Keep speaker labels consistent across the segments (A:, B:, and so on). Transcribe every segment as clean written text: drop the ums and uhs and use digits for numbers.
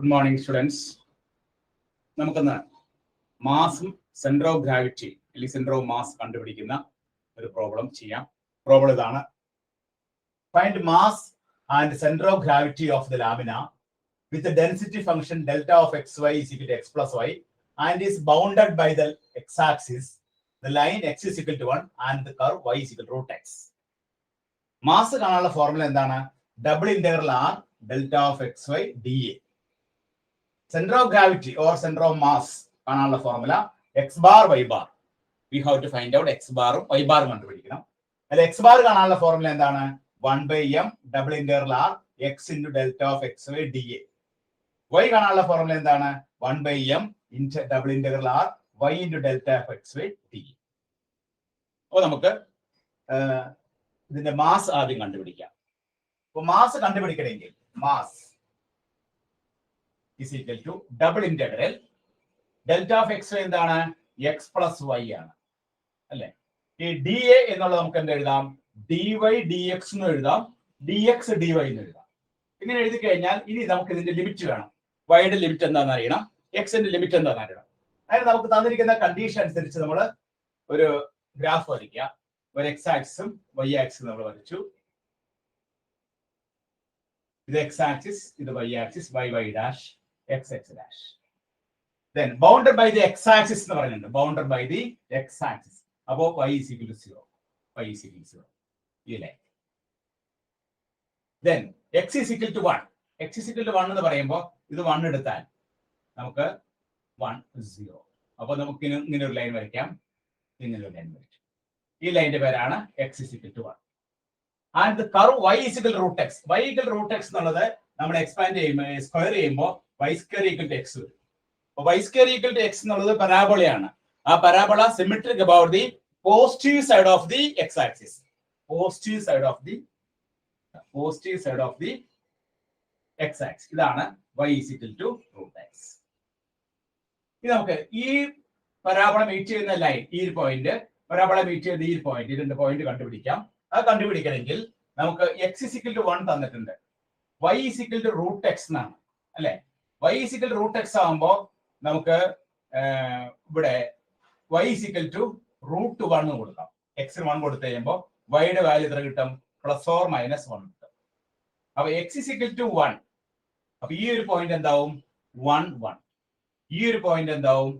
A: Good morning, students. നമുക്കൊന്ന് മാസും centre of gravity അല്ലെങ്കിൽ സെന്റർ ഓഫ് മാസ് കണ്ടുപിടിക്കുന്ന ഒരു പ്രോബ്ലം ചെയ്യാം. പ്രോബ്ലം ഇതാണ്: find mass and centre of gravity of the lamina with the density function delta of xy is equal to x plus y and is bounded by the x-axis, the line x is equal to 1 and the curve y is equal to root x. Mass കാണാനുള്ള formula എന്താണ്? Double integral R delta of X Y D A. Centre of gravity or centre of mass കാണാനുള്ള formula X bar Y bar. We have to find out X ബാറും Y ബാറും കണ്ടുപിടിക്കണം. അതിൽ X bar കാണാനുള്ള formula എന്താണ്? 1/m double integral R X into delta of X Y D A. Y കാണാനുള്ള formula എന്താണ്? 1/m double integral R Y into delta of X Y D A. അപ്പോൾ നമുക്ക് ഇതിന്റെ മാസ് ആദ്യം കണ്ടുപിടിക്കാം. അപ്പൊ മാസ് കണ്ടുപിടിക്കണമെങ്കിൽ mass is equal to double integral delta of X എന്താണ്? എക്സ് പ്ലസ് വൈ ആണ് അല്ലെ. ഈ ഡി എ എന്നുള്ളത് നമുക്ക് എന്ത് എഴുതാം? ഡി വൈ ഡി എക്സ് എന്ന് എഴുതാം, ഡി എക്സ് ഡി വൈ എന്ന് എഴുതാം. ഇങ്ങനെ എഴുതി കഴിഞ്ഞാൽ ഇനി നമുക്ക് ഇതിന്റെ ലിമിറ്റ് വേണം. വൈയുടെ ലിമിറ്റ് എന്താണെന്ന് അറിയണം, എക്സിന്റെ ലിമിറ്റ് എന്താണെന്ന് അറിയണം. അതായത് നമുക്ക് തന്നിരിക്കുന്ന കണ്ടീഷൻ അനുസരിച്ച് നമ്മൾ ഒരു ഗ്രാഫ് വരയ്ക്കുക. ഒരു എക്സ് ആക്സിസും വൈ ആക്സിസും നമ്മൾ വരച്ചു. ഇത് എക്സ് ആക്സിസ്, ഇത് y axis, y y dash x x dash. Then bounded by the x-axis എന്ന് പറയുന്നുണ്ട്. bounded by the x-axis. അപ്പോൾ y is equal to 0. y is equal to 0. ഈ line. Then x is equal to 1. x is equal to 1 എന്ന് പറയുമ്പോൾ ഇത് 1 എടുത്താൽ നമുക്ക് 1 0. അപ്പോൾ നമുക്ക് ഇങ്ങനെ ഒരു ലൈൻ വരയ്ക്കാം, ഇങ്ങനെ ഒരു ലൈൻ വരയ്ക്കാം. ഈ ലൈനിന്റെ പേരാണ് x is equal to 1. And the curve y is equal to root x. y equal to root x എന്നുള്ളത് നമ്മൾ എക്സ്പാൻഡ് ചെയ്യുമ്പോൾ സ്ക്വയർ ചെയ്യുമ്പോൾ y square equal to x വരും. അപ്പോൾ y square equal to x എന്നുള്ളത് പരാബോളയാണ്. ആ parabola symmetric about the positive side of the x axis. Positive side of the x axis. ഇതാണ് y is equal to root x. ഇത് നമുക്ക് ഈ parabola meet ചെയ്യുന്ന line, ഈ ഒരു പോയിന്റ്, പരാബോള മീറ്റ് ചെയ്യുന്ന ഈ പോയിന്റ്, ഇതിന്റെ പോയിന്റ് കണ്ടുപിടിക്കാം. അത് കണ്ടുപിടിക്കണമെങ്കിൽ നമുക്ക് x is equal to 1 തന്നിട്ടുണ്ട്, y is equal to root x എന്നാണ് അല്ലെ. y is equal to root x ആകുമ്പോൾ നമുക്ക് ഇവിടെ y is equal to root 1 കൊടുക്കാം. x 1 കൊടുത്തു കഴിയുമ്പോൾ y-യുടെ വാല്യൂ എത്ര കിട്ടും? പ്ലസ് ഓർ മൈനസ് 1 കിട്ടും. അപ്പൊ x is equal to 1. അപ്പൊ ഈ ഒരു പോയിന്റ് എന്താവും? 1 1. ഈ ഒരു പോയിന്റ് എന്താവും?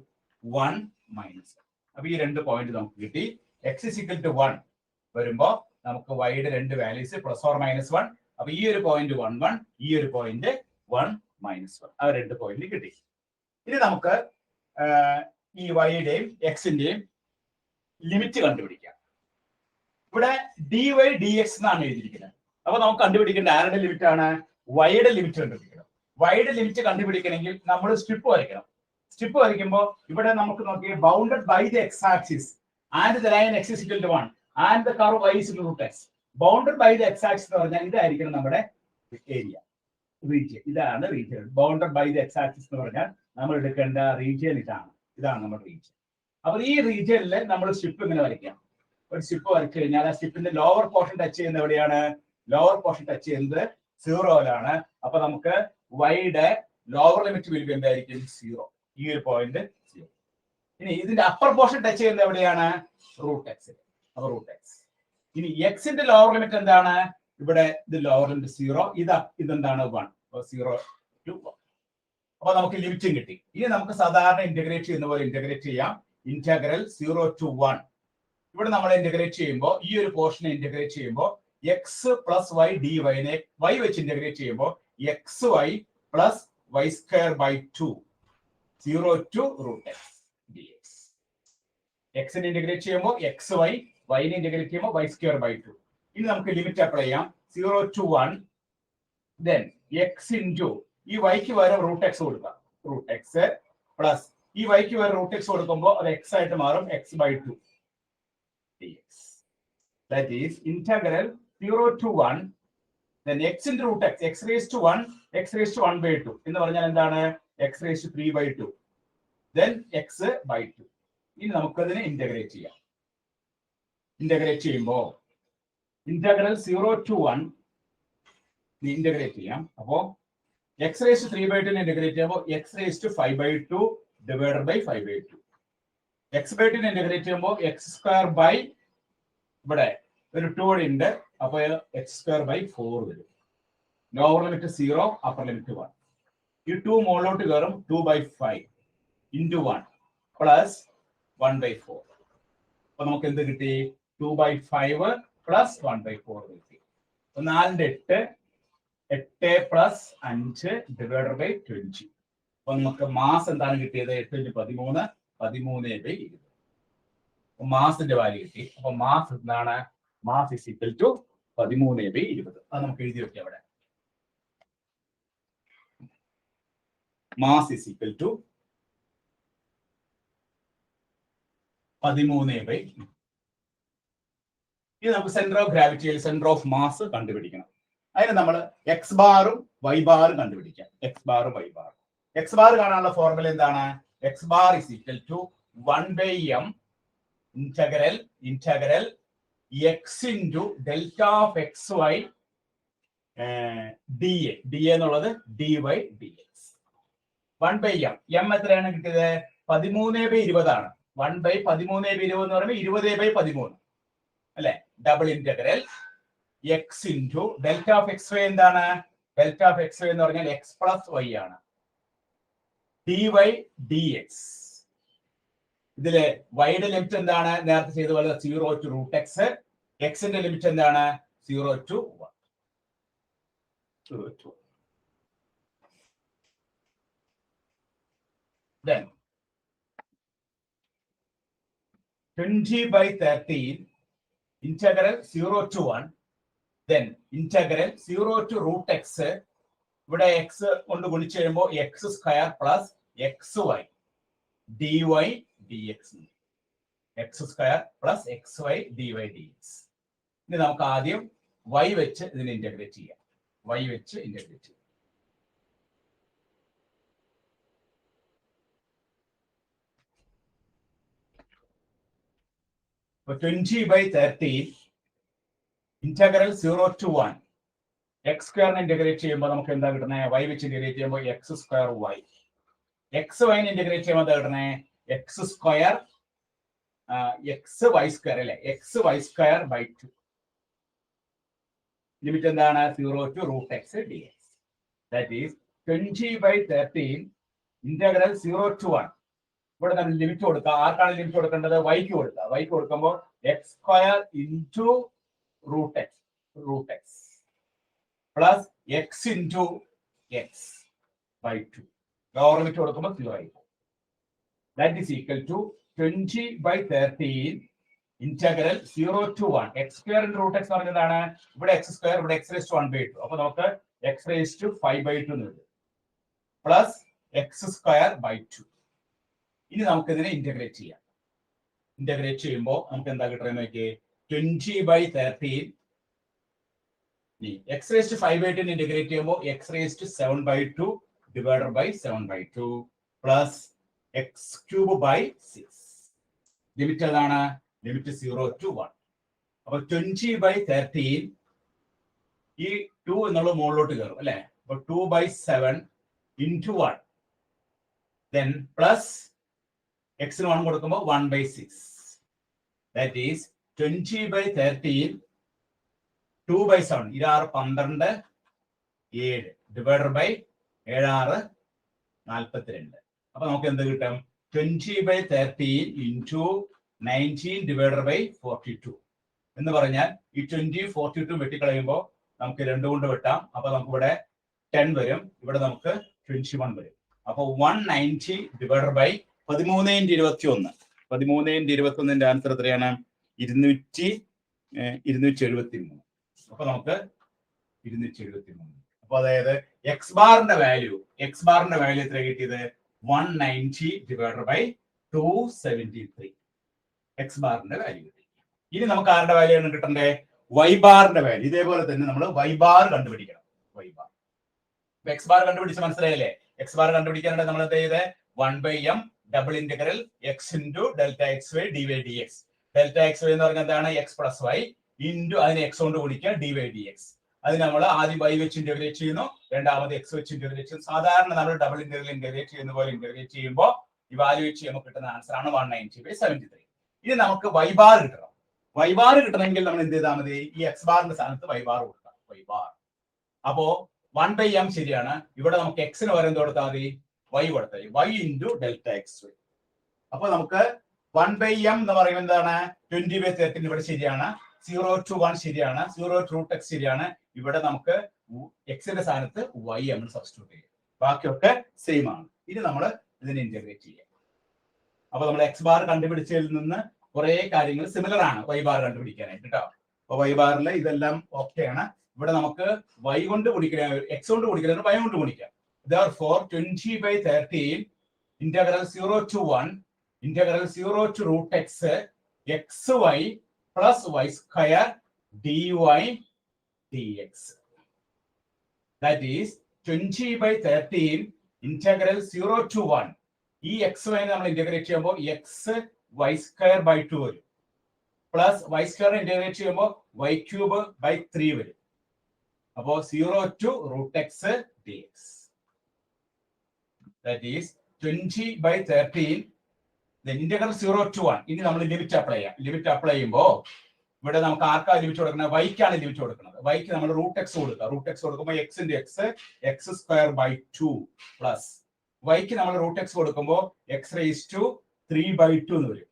A: 1 മൈനസ്. അപ്പൊ ഈ രണ്ട് പോയിന്റ് നമുക്ക് കിട്ടി. x is equal to 1 വരുമ്പോ നമുക്ക് y-യുടെ രണ്ട് വാല്യൂസ് പ്ലസ് ഓർ മൈനസ് 1. അപ്പൊ ഈ ഒരു പോയിന്റ് 1 1, ഈ ഒരു പോയിന്റ് 1 മൈനസ് 1. ആ രണ്ട് പോയിന്റ് കിട്ടി. ഇനി നമുക്ക് ഈ വൈയുടെയും എക്സിന്റെയും ലിമിറ്റ് കണ്ടുപിടിക്കാം. ഇവിടെ ഡി വൈ ഡി എക്സ് എന്നാണ് എഴുതിയിരിക്കുന്നത്. അപ്പൊ നമുക്ക് കണ്ടുപിടിക്കേണ്ട ആരുടെ ലിമിറ്റ് ആണ്? വൈയുടെ ലിമിറ്റ് കണ്ടുപിടിക്കണം. വൈയുടെ ലിമിറ്റ് കണ്ടുപിടിക്കണമെങ്കിൽ നമ്മൾ സ്ട്രിപ്പ് വരയ്ക്കണം. സ്ട്രിപ്പ് വരയ്ക്കുമ്പോൾ ഇവിടെ നമുക്ക് നോക്കിയാൽ bounded by the x axis and the line x is equal to 1 ആൻഡ് ദ curve y is equal to root x. Bounded by the x axis എന്ന് പറഞ്ഞാൽ ഇതായിരിക്കണം നമ്മുടെ ഏരിയ, റീജിയൻ. ഇതാണ് region. Bounded by the x axis എന്ന് പറഞ്ഞാൽ നമ്മൾ എടുക്കേണ്ട റീജിയൻ ഇതാണ്. ഇതാണ് നമ്മുടെ റീജിയൻ. അപ്പൊ ഈ റീജിയനിൽ നമ്മൾ സ്ട്രിപ്പ് ഇങ്ങനെ വരയ്ക്കാം. ഒരു സ്ട്രിപ്പ് വരച്ചു കഴിഞ്ഞാൽ ആ സ്ട്രിപ്പിന്റെ ലോവർ പോർഷൻ ടച്ച് ചെയ്യുന്നത് എവിടെയാണ്? ലോവർ പോർഷൻ ടച്ച് ചെയ്യുന്നത് 0-ലാണ്. അപ്പൊ നമുക്ക് വൈയുടെ ലോവർ ലിമിറ്റ് വരുമ്പോൾ എന്തായിരിക്കും? 0. ഈ ഒരു പോയിന്റ് 0. ഇനി ഇതിന്റെ അപ്പർ പോർഷൻ ടച്ച് ചെയ്യുന്നത് എവിടെയാണ്? Root x. അപ്പൊ റൂട്ട് എക്സ്. ഇനി എക്സിന്റെ ലോവർ ലിമിറ്റ് എന്താണ്? ഇവിടെ ഇത് ലോവർ ലിമിറ്റ് 0, ഇതെന്താണ്? 1. 0 to 1. അപ്പൊ നമുക്ക് ലിമിറ്റും കിട്ടി. ഇനി നമുക്ക് സാധാരണ ഇന്റഗ്രേറ്റ് ചെയ്യുന്ന പോലെ ഇന്റഗ്രേറ്റ് ചെയ്യാം. Integral 0 to 1. ഇവിടെ നമ്മൾ ഇന്റഗ്രേറ്റ് ചെയ്യുമ്പോൾ ഈ ഒരു പോർഷനെ ഇന്റഗ്രേറ്റ് ചെയ്യുമ്പോൾ എക്സ് പ്ലസ് വൈ ഡി വൈനെ വൈ വെച്ച് ഇന്റഗ്രേറ്റ് ചെയ്യുമ്പോൾ X Y plus Y square by 2 0 to root x dx. എക്സിനെ ഇന്റഗ്രേറ്റ് ചെയ്യുമ്പോൾ എക്സ് വൈ, വൈനെ ഇന്റഗ്രേറ്റ് ചെയ്യുമ്പോൾ വൈ സ്ക്വയർ ബൈ 2. ഇനി നമുക്ക് ലിമിറ്റ് അപ്ലൈ ചെയ്യാം. 0 to 1, then x into ഈ വൈക്ക് വരെ റൂട്ട് എക്സ് കൊടുക്കാം. റൂട്ട് എക്സ് പ്ലസ് ഈ വൈക്ക് വരെ റൂട്ട് എക്സ് കൊടുക്കുമ്പോൾ അത് എക്സ് ആയിട്ട് മാറും, X by 2 dx. That is integral 0 to 1, then x into root x, x raised to 1, x raised to 1 by 2 എന്ന് പറഞ്ഞാൽ എന്താണ്? x raised to 3 by 2, then x by 2. ഇനി നമുക്കതിനെ ഇന്റഗ്രേറ്റ് ചെയ്യാം. ഇന്റഗ്രേറ്റ് ചെയ്യുമ്പോൾ ഇന്റഗ്രൽ 0 to 1 ഇന്റഗ്രേറ്റ് ചെയ്യാം. അപ്പോ x raised to 3/2 integrate ചെയ്യുമ്പോൾ x raised to 5/2 divided by 5/2. x/2 integrate ചെയ്യുമ്പോൾ x square by ഇവിടെ ഒരു 2 കൂടി ഉണ്ട്. അപ്പോൾ x square by 4 വരും. Lower limit 0, upper limit 1. ഈ 2 മുകളിലോട്ട് കയറും. 2/5 into 1 plus 1/4. അപ്പൊ നമുക്ക് എന്ത് കിട്ടി? 2/5 plus 1/4 കിട്ടി. 4 8 plus 5 divided by 20. അപ്പൊ നമുക്ക് മാസ് എന്താണ് കിട്ടിയത്? 8×13 13/20. മാസിന്റെ വാല്യൂ കിട്ടി. അപ്പൊ മാസ് എന്താണ്? Mass is equal to 13/20. അത് നമുക്ക് എഴുതി വെക്കാം അവിടെ. Mass is equal to 13/20. ഇത് നമുക്ക് സെന്റർ ഓഫ് ഗ്രാവിറ്റിയിൽ സെന്റർ ഓഫ് മാസ് കണ്ടുപിടിക്കണം. അതിന് നമ്മൾ എക്സ് ബാറും വൈ ബാറും കണ്ടുപിടിക്കാം. എക്സ് ബാറും വൈ ബാറും. എക്സ് ബാർ കാണാനുള്ള ഫോർമുല എന്താണ്? X bar is equal to 1/m integral X into delta of X Y D A. D എന്നുള്ളത് D Y D X. 1/m. M എത്രയാണ് കിട്ടിയത്? 13/20 ആണ്. 1/13/20 എന്ന് പറയുമ്പോൾ 20/13 അല്ലെ? Double integral X into delta of X y എന്താണ്? Delta of X y എന്ന് പറഞ്ഞാൽ എക്സ് പ്ലസ് വൈ ആണ്. D Y D x. ഇതില് വൈയുടെ ലിമിറ്റ് എന്താണ്? നേരത്തെ ചെയ്ത പോലെ 0 to √x. എക്സിന്റെ ലിമിറ്റ് എന്താണ്? 0 to 1. Then 20/13 integral 0 to 1. Then integral 0 to √x. ഇവിടെ x കൊണ്ട് ഗുണിച്ച് കഴിയുമ്പോൾ x² plus xy dy dx. x² plus xy dy dx. ഇനി നമുക്ക് ആദ്യം y വെച്ച് ഇതിനെ ഇന്റഗ്രേറ്റ് ചെയ്യാം. y വെച്ച് ഇന്റഗ്രേറ്റ് ചെയ്യാം. അപ്പൊ 20/13 ഇന്റഗ്രൽ 0 to 1 x² ഇന്റഗ്രേറ്റ് ചെയ്യുമ്പോൾ നമുക്ക് എന്താ കിട്ടുന്നത്? y വെച്ച് ഇന്റഗ്രേറ്റ് ചെയ്യുമ്പോൾ x²y. xy ഇന്റഗ്രേറ്റ് ചെയ്യുമ്പോൾ എന്താ കിട്ടുന്നത്? x² xy² അല്ലെ? xy²/2. ലിമിറ്റ് എന്താണ്? 0 to √x dx. That is 20/13 integral 0 to 1. ഇവിടെ നമ്മൾ ലിമിറ്റ് കൊടുക്കുക. ആർക്കാണ് ലിമിറ്റ് കൊടുക്കേണ്ടത്? വൈക്ക് കൊടുക്കുക. വൈക്ക് കൊടുക്കുമ്പോൾ x² into √x plus x into x/2. Lower limit കൊടുക്കുമ്പോൾ 0 ആയി പോകും. That is equal to 20/13 integral 0 to 1 x² into √x പറഞ്ഞതാണ്. ഇവിടെ x², ഇവിടെ x raised to 1/2. അപ്പൊ നമുക്ക് x raised to 5/2 എന്ന് വരും. Plus x²/2. ഇനി നമുക്ക് ഇതിനെ ഇന്റഗ്രേറ്റ് ചെയ്യാം. ഇന്റഗ്രേറ്റ് ചെയ്യുമ്പോൾ നമുക്ക് എന്താ കിട്ടുന്നത് നോക്കിയേ? 20/13 x raised to 5/2 ഇന്റഗ്രേറ്റ് ചെയ്യുമ്പോൾ x raised to 7/2 divided by 7/2 plus x³/6. Limit ഏതാണ്? Limit 0 to 1. അപ്പൊ 20/13 ഈ 2 എന്നുള്ള മുകളിലോട്ട് കയറും അല്ലെ? അപ്പൊ 2/7 into 1. Then plus x-ന് 1 കൊടുക്കുമ്പോൾ 1/6. That is 20/13 2/7. 12 7 divided by 7 42. അപ്പൊ നമുക്ക് എന്ത് കിട്ടും? 20/13 into 19 divided by 42 എന്ന് പറഞ്ഞാൽ ഈ 20 42 വെട്ടിക്കളയുമ്പോൾ നമുക്ക് 2 കൊണ്ട് വെട്ടാം. അപ്പൊ നമുക്ക് ഇവിടെ 10 വരും. ഇവിടെ നമുക്ക് 21 വരും. അപ്പൊ 190 divided by 13×21. 13×21ന്റെ ആൻസർ എത്രയാണ്? 273. അപ്പൊ നമുക്ക് 273. അപ്പൊ അതായത് എക്സ് ബാറിന്റെ വാല്യൂ എത്ര കിട്ടിയത്? 190 divided by 273. എക്സ് ബാറിന്റെ വാല്യൂ കിട്ടി. ഇനി നമുക്ക് ആരുടെ വാല്യൂ ആണ് കിട്ടണ്ടേ? വൈ ബാറിന്റെ വാല്യൂ. ഇതേപോലെ തന്നെ നമ്മൾ വൈ ബാർ കണ്ടുപിടിക്കണം. വൈ ബാർ എക്സ് ബാർ കണ്ടുപിടിച്ച് മനസ്സിലായില്ലേ? എക്സ് ബാർ കണ്ടുപിടിക്കാനായിട്ട് നമ്മൾ എന്താ ചെയ്തത്? 1/m double integral X into delta x Y d Y D x. Delta x y എന്ന് പറഞ്ഞാൽ എന്താണ്? എക്സ് പ്ലസ് വൈ ഇൻറ്റു അതിനെ എക്സ് കൊണ്ട് ഗുണിക്കുക dy dx. അത് നമ്മൾ ആദ്യം y വെച്ച് ഇന്റഗ്രേറ്റ് ചെയ്യുന്നു, രണ്ടാമത് x വെച്ച് ഇന്റഗ്രേറ്റ് ചെയ്യുന്നു. സാധാരണ നമ്മൾ ഡബിൾ ഇന്റഗ്രൽ ഇന്റഗ്രേറ്റ് ചെയ്യുന്ന പോലെ ഇന്റഗ്രേറ്റ് ചെയ്യുമ്പോൾ ഇവാലുവേറ്റ് ചെയ്യുമ്പോൾ കിട്ടുന്ന ആൻസർ ആണ് 190/73. ഇനി നമുക്ക് y ബാർ കിട്ടണം. y ബാർ കിട്ടണമെങ്കിൽ നമ്മൾ എന്ത് ചെയ്താൽ മതി? ഈ x ബാറിന്റെ സ്ഥാനത്ത് y ബാർ കൊടുക്കാം. y ബാർ അപ്പോ 1/m ശരിയാണ്. ഇവിടെ നമുക്ക് x ന് പകരം കൊടുത്താൽ മതി y കൊടുത്താൽ y ഇൻറ്റു ഡെൽറ്റ എക്സ്. അപ്പൊ നമുക്ക് 1/m എന്ന് പറയുന്നത് എന്താണ്? 20/13 ഇവിടെ ശരിയാണ്. 0 to 1 ശരിയാണ്. 0 to √x ശരിയാണ്. ഇവിടെ നമുക്ക് എക്സിന്റെ സ്ഥാനത്ത് y നമ്മൾ സബ്സ്റ്റിറ്റ്യൂട്ട് ചെയ്യും. ബാക്കിയൊക്കെ സെയിം ആണ്. ഇനി നമ്മൾ ഇതിനെ ഇന്റഗ്രേറ്റ് ചെയ്യാം. അപ്പൊ നമ്മൾ x ബാർ കണ്ടുപിടിച്ചതിൽ നിന്ന് കുറെ കാര്യങ്ങൾ സിമിലർ ആണ് y ബാർ കണ്ടുപിടിക്കാനായിട്ട് കേട്ടോ. അപ്പൊ y ബാറിൽ ഇതെല്ലാം ഓക്കെ ആണ്. ഇവിടെ നമുക്ക് y കൊണ്ട് ഗുണിക്കാൻ, x കൊണ്ട് ഗുണിക്കാൻ, y കൊണ്ട് ഗുണിക്കാം. Therefore 20/13 integral 0 to 1 integral 0 to √x xy plus y square dy dx. That is 20/13 integral 0 to 1. ഈ xy നമ്മൾ ഇന്റഗ്രേറ്റ് ചെയ്യുമ്പോൾ x y square by 2 വരും, പ്ലസ് y square ഇന്റഗ്രേറ്റ് ചെയ്യുമ്പോൾ y cube by 3 വരും. അപ്പോൾ 0 to √x dx. That is 20/13 then integral 0 to 1. ഇനി നമ്മൾ limit apply ചെയ്യാം. ലിമിറ്റ് അപ്ലൈ ചെയ്യുമ്പോൾ ഇവിടെ നമുക്ക് ആർക്കാണ് ലിമിറ്റ് കൊടുക്കുന്നത്? വൈക്കാണ് ലിമിറ്റ് കൊടുക്കുന്നത്. വൈക്ക് നമ്മൾ √x കൊടുക്കുക. √x കൊടുക്കുമ്പോൾ x into x square by 2 plus വൈക്ക് നമ്മൾ √x കൊടുക്കുമ്പോൾ x raised to 3/2 എന്ന് വരും.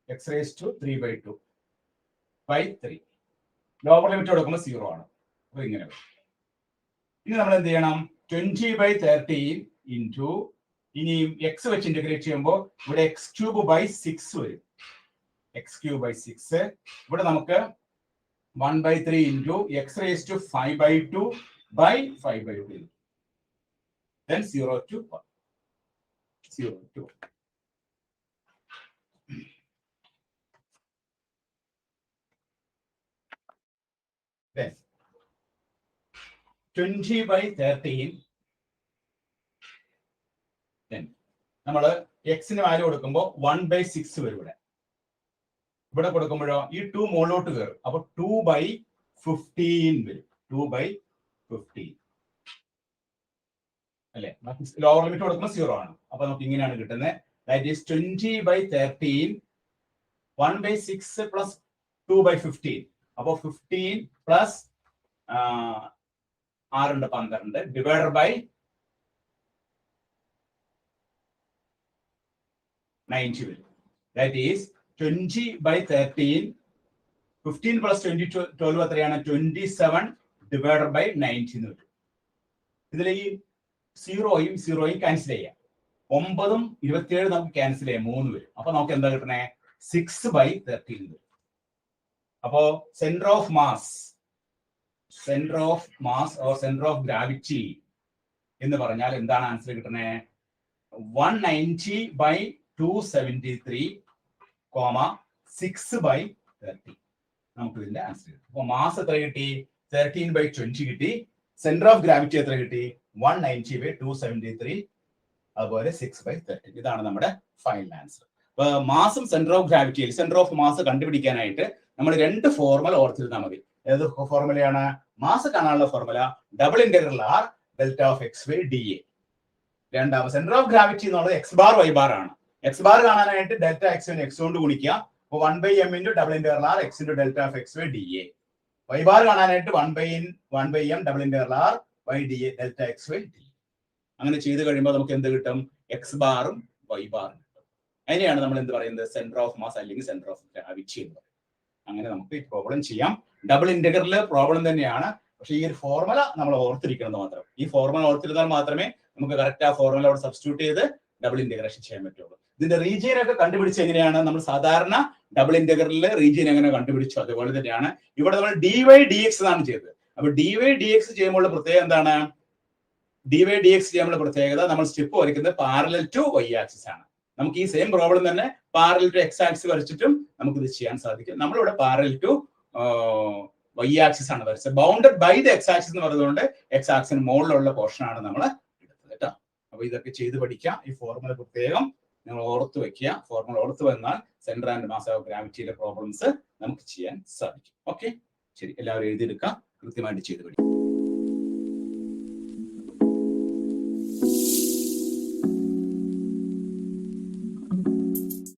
A: x raised to 3/2/3. Lower limit കൊടുക്കുമ്പോൾ 0 ആണ്. അപ്പൊ ഇങ്ങനെ വരും. ഇനി നമ്മൾ എന്ത് ചെയ്യണം? 20/13 ഇൻറ്റു ഇനി x വെച്ച് ഇന്റഗ്രേറ്റ് ചെയ്യുമ്പോൾ ഇവിടെ x³/6 വരും. x³/6. ഇവിടെ നമുക്ക് 1/3 into x raised to 5/2/5/2. Then 0 to 1. 0 to 1. Then 20/13 then നമ്മൾ എക്സിന് വാല്യൂ കൊടുക്കുമ്പോൾ 1/6 വരും. ഇവിടെ കൊടുക്കുമ്പോഴോ ഈ 2 മുകളിലോട്ട് കയറും. അപ്പൊ 2/15 വരും. 2/15 അല്ലെ? ലോവർ ലിമിറ്റ് കൊടുക്കുമ്പോൾ 0 ആണ്. അപ്പൊ നമുക്ക് ഇങ്ങനെയാണ് കിട്ടുന്നത്. That is 20/13 1/6 plus 2/15. അപ്പൊ 15 പ്ലസ് 6×12 ഡിവൈഡഡ് ബൈ 90 വരും. ദാറ്റ് ഈസ് 20/13 15 പ്ലസ് 12 എത്രയാണ്? 27 ഡിവൈഡഡ് ബൈ 90 എന്ന് വരും. ഇതിൽ ഈ 0യും 0യും ക്യാൻസൽ ചെയ്യാം. 9ഉം 27 നമുക്ക് ക്യാൻസൽ ചെയ്യാം. 3 വരും. അപ്പൊ നമുക്ക് എന്താ കിട്ടണേ? 6/13 വരും. അപ്പോ centre of mass or centre of gravity എന്ന് പറഞ്ഞാൽ എന്താണ് ആൻസർ കിട്ടണേ? 190/273, 6/30. നമുക്ക് ഇതിന്റെ ആൻസർ കിട്ടും. അപ്പൊ മാസ് എത്ര കിട്ടി? 13/20 കിട്ടി. സെന്റർ ഓഫ് ഗ്രാവിറ്റി എത്ര കിട്ടി? 190/273, അതുപോലെ 6/30. ഇതാണ് നമ്മുടെ ഫൈനൽ ആൻസർ. അപ്പൊ മാസും സെന്റർ ഓഫ് ഗ്രാവിറ്റിയിൽ സെന്റർ ഓഫ് മാസ് കണ്ടുപിടിക്കാനായിട്ട് നമ്മൾ 2 ഫോർമുല ഓർത്തിരുന്നാൽ മതി. ഏത് ഫോർമുലയാണ്? മാസ് കാണാനുള്ള formula double integral R delta of x/dA. രണ്ടാമത് സെന്റർ ഓഫ് ഗ്രാവിറ്റി എന്നുള്ളത് x ബാർ y ബാർ ആണ്. x ബാർ കാണാനായിട്ട് ഡെൽറ്റ x x കൊണ്ട് ഗുണിക്കുക. അപ്പൊ 1/m into double integral R x into delta of x/dA. y bar കാണാനായിട്ട് 1/m double integral R y dA delta x/dA. അങ്ങനെ ചെയ്ത് കഴിയുമ്പോൾ നമുക്ക് എന്ത് കിട്ടും? x ബാറും y ബാറും കിട്ടും. അതിനെയാണ് നമ്മൾ എന്ത് പറയുന്നത്? സെന്റർ ഓഫ് മാസ് അല്ലെങ്കിൽ സെന്റർ ഓഫ് ഗ്രാവിറ്റി എന്ന് പറയുന്നത്. അങ്ങനെ നമുക്ക് ഈ പ്രോബ്ലം ചെയ്യാം. ഡബിൾ ഇന്റഗ്രൽ പ്രോബ്ലം തന്നെയാണ്. പക്ഷേ ഈ ഒരു ഫോർമുല നമ്മൾ ഓർത്തിരിക്കുന്നത് മാത്രം. ഈ ഫോർമുല ഓർത്തിരുന്നാൽ മാത്രമേ നമുക്ക് കറക്റ്റ് ആ ഫോർമുല അവിടെ സബ്സ്റ്റിറ്റ്യൂട്ട് ചെയ്ത് ഡബിൾ ഇന്റഗ്രേഷൻ ചെയ്യാൻ പറ്റുള്ളൂ. ഇതിന്റെ റീജിയൻ ഒക്കെ കണ്ടുപിടിച്ച് എങ്ങനെയാണ്? നമ്മൾ സാധാരണ ഡബിൾ ഇന്റഗ്രലിലെ റീജിയൻ എങ്ങനെ കണ്ടുപിടിച്ചു അതുപോലെ തന്നെയാണ് ഇവിടെ നമ്മൾ dy/dx ആണ് ചെയ്തത്. അപ്പൊ dy/dx ചെയ്യുമ്പോൾ പ്രത്യേകത എന്താണ്? dy/dx ചെയ്യുമ്പോൾ പ്രത്യേകത നമ്മൾ സ്റ്റെപ്പ് വരയ്ക്കുന്നത് പാരലൽ ടു y ആക്സിസ് ആണ്. നമുക്ക് ഈ സെയിം പ്രോബ്ലം തന്നെ പാരലൽ ടു x ആക്സിസ് വരച്ചിട്ടും നമുക്ക് ഇത് ചെയ്യാൻ സാധിക്കും. നമ്മളിവിടെ പാരലൽ ടു y ആക്സിസ് ആണ് വരച്ചത്. Bounded by the x axis എന്ന് പറയുന്നതുകൊണ്ട് x ആക്സിന് മുകളിലുള്ള പോർഷൻ ആണ് നമ്മൾ എടുത്തത് കേട്ടോ. അപ്പൊ ഇതൊക്കെ ചെയ്ത് പഠിക്കാം. ഈ ഫോർമുല പ്രത്യേകം നിങ്ങൾ ഓർത്ത് വെക്കുക. ഫോർമുല ഓർത്ത് വന്നാൽ സെന്റർ ആൻഡ് മാസ് ഓഫ് ഗ്രാവിറ്റിയിലെ പ്രോബ്ലംസ് നമുക്ക് ചെയ്യാൻ സാധിക്കും. ഓക്കെ, ശരി, എല്ലാവരും എഴുതിയെടുക്കാം. കൃത്യമായിട്ട് ചെയ്ത് പഠിക്കും.